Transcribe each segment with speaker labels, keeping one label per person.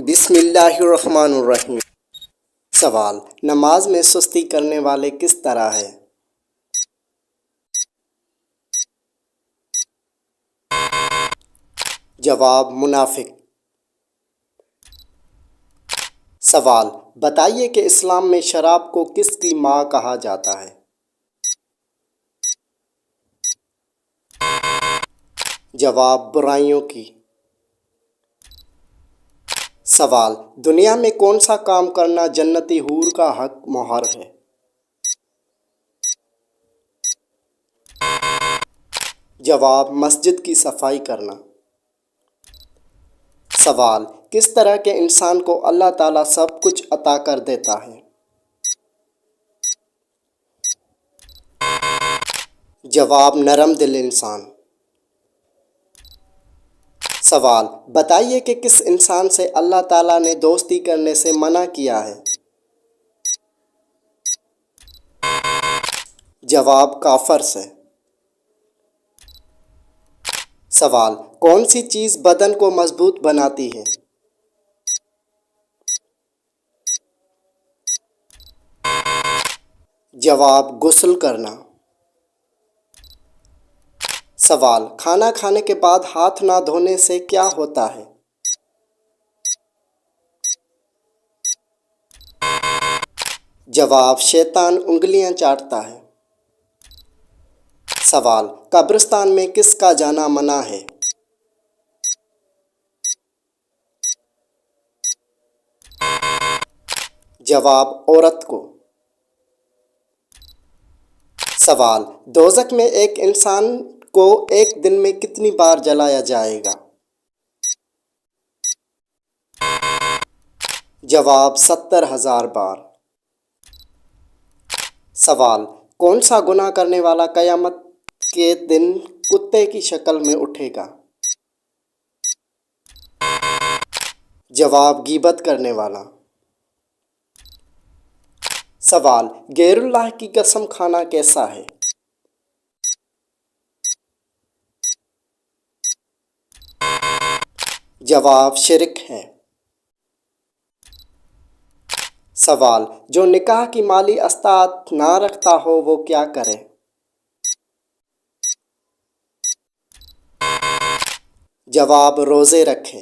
Speaker 1: بسم اللہ الرحمن الرحیم۔ سوال: نماز میں سستی کرنے والے کس طرح ہے؟ جواب: منافق۔ سوال: بتائیے کہ اسلام میں شراب کو کس کی ماں کہا جاتا ہے؟ جواب: برائیوں کی۔ سوال: دنیا میں کون سا کام کرنا جنتی حور کا حق مہر ہے؟ جواب: مسجد کی صفائی کرنا۔ سوال: کس طرح کے انسان کو اللہ تعالیٰ سب کچھ عطا کر دیتا ہے؟ جواب: نرم دل انسان۔ سوال: بتائیے کہ کس انسان سے اللہ تعالیٰ نے دوستی کرنے سے منع کیا ہے؟ جواب: کافر سے۔ سوال: کون سی چیز بدن کو مضبوط بناتی ہے؟ جواب: غسل کرنا۔ سوال: کھانا کھانے کے بعد ہاتھ نہ دھونے سے کیا ہوتا ہے؟ جواب: شیطان انگلیاں چاٹتا ہے۔ سوال: قبرستان میں کس کا جانا منع ہے؟ جواب: عورت کو۔ سوال: دوزخ میں ایک انسان کو ایک دن میں کتنی بار جلایا جائے گا؟ جواب: 70,000 بار۔ سوال: کون سا گناہ کرنے والا قیامت کے دن کتے کی شکل میں اٹھے گا؟ جواب: غیبت کرنے والا۔ سوال: غیر اللہ کی قسم کھانا کیسا ہے؟ جواب: شرک ہے۔ سوال: جو نکاح کی مالی استطاعت نہ رکھتا ہو وہ کیا کرے؟ جواب: روزے رکھے۔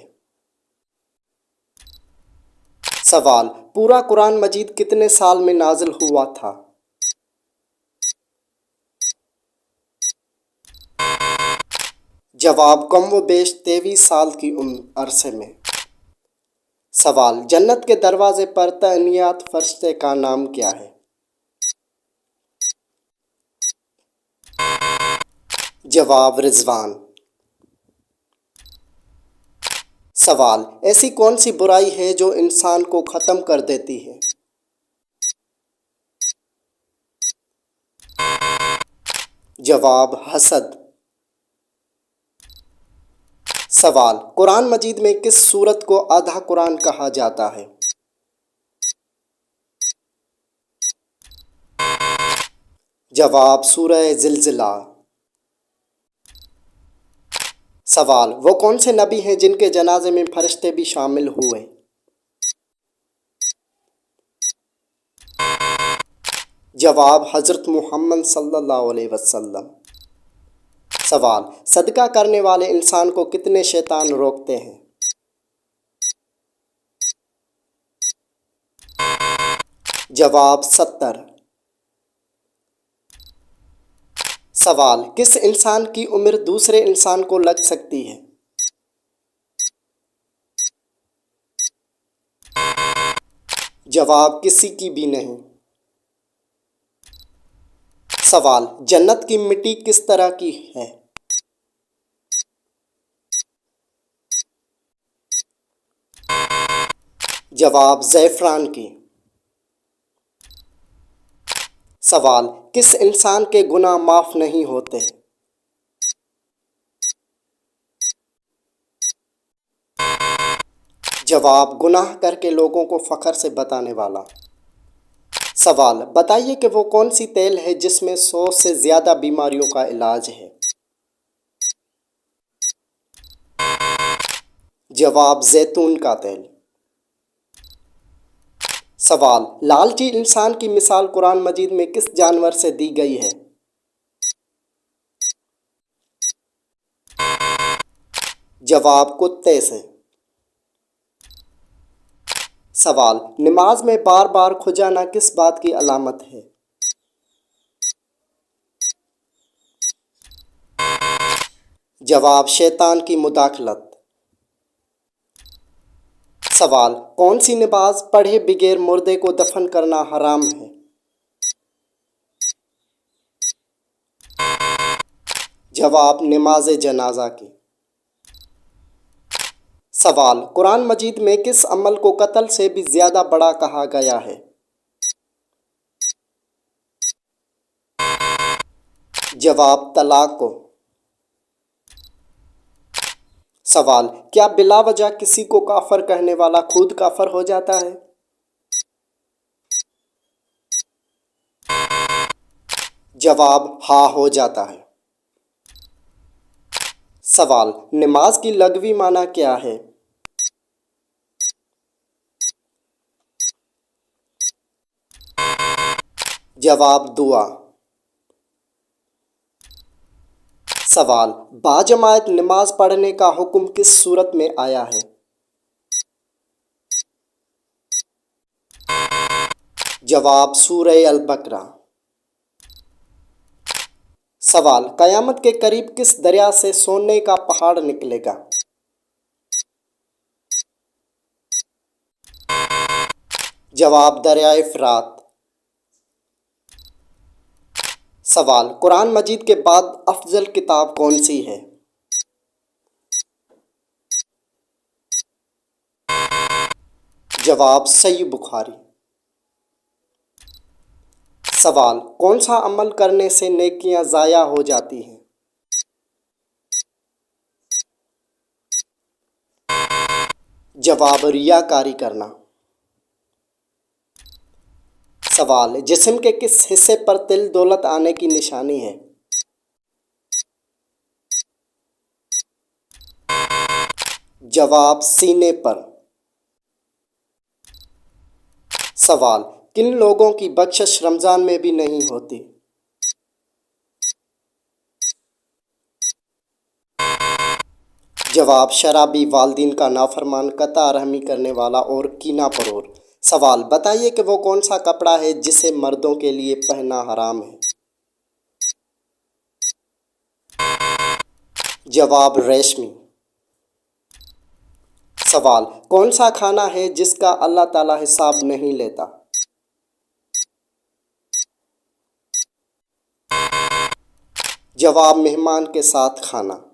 Speaker 1: سوال: پورا قرآن مجید کتنے سال میں نازل ہوا تھا؟ جواب: کم و بیش 23 سال کی عرصے میں۔ سوال: جنت کے دروازے پر تعینات فرشتے کا نام کیا ہے؟ جواب: رضوان۔ سوال: ایسی کون سی برائی ہے جو انسان کو ختم کر دیتی ہے؟ جواب: حسد۔ سوال: قرآن مجید میں کس سورت کو آدھا قرآن کہا جاتا ہے؟ جواب: سورہ زلزلہ۔ سوال: وہ کون سے نبی ہیں جن کے جنازے میں فرشتے بھی شامل ہوئے؟ جواب: حضرت محمد صلی اللہ علیہ وسلم۔ سوال: صدقہ کرنے والے انسان کو کتنے شیطان روکتے ہیں؟ جواب: 70۔ سوال: کس انسان کی عمر دوسرے انسان کو لگ سکتی ہے؟ جواب: کسی کی بھی نہیں۔ سوال: جنت کی مٹی کس طرح کی ہے؟ جواب: زعفران کی۔ سوال: کس انسان کے گناہ معاف نہیں ہوتے؟ جواب: گناہ کر کے لوگوں کو فخر سے بتانے والا۔ سوال: بتائیے کہ وہ کون سی تیل ہے جس میں 100 سے زیادہ بیماریوں کا علاج ہے؟ جواب: زیتون کا تیل۔ سوال، لالچی انسان کی مثال قرآن مجید میں کس جانور سے دی گئی ہے؟ جواب، کتے سے۔ سوال، نماز میں بار بار کھجانا کس بات کی علامت ہے؟ جواب، شیطان کی مداخلت۔ سوال، کون سی نماز پڑھے بغیر مردے کو دفن کرنا حرام ہے؟ جواب، نماز جنازہ کی۔ سوال، قرآن مجید میں کس عمل کو قتل سے بھی زیادہ بڑا کہا گیا ہے؟ جواب، طلاق کو۔ سوال، کیا بلا وجہ کسی کو کافر کہنے والا خود کافر ہو جاتا ہے؟ جواب، ہاں، ہو جاتا ہے۔ سوال، نماز کی لغوی معنی کیا ہے؟ جواب، دعا۔ سوال، باجماعت نماز پڑھنے کا حکم کس صورت میں آیا ہے؟ جواب، سورہ البقرہ۔ سوال، قیامت کے قریب کس دریا سے سونے کا پہاڑ نکلے گا؟ جواب، دریائے فرات۔ سوال، قرآن مجید کے بعد افضل کتاب کون سی ہے؟ جواب، صحیح بخاری۔ سوال، کون سا عمل کرنے سے نیکیاں ضائع ہو جاتی ہیں؟ جواب، ریاکاری کرنا۔ سوال، جسم کے کس حصے پر تل دولت آنے کی نشانی ہے؟ جواب، سینے پر۔ سوال، کن لوگوں کی بخشش رمضان میں بھی نہیں ہوتی؟ جواب، شرابی، والدین کا نافرمان، قطع رحمی کرنے والا اور کینہ پرور۔ سوال، بتائیے کہ وہ کون سا کپڑا ہے جسے مردوں کے لیے پہننا حرام ہے؟ جواب، ریشمی۔ سوال، کون سا کھانا ہے جس کا اللہ تعالیٰ حساب نہیں لیتا؟ جواب، مہمان کے ساتھ کھانا۔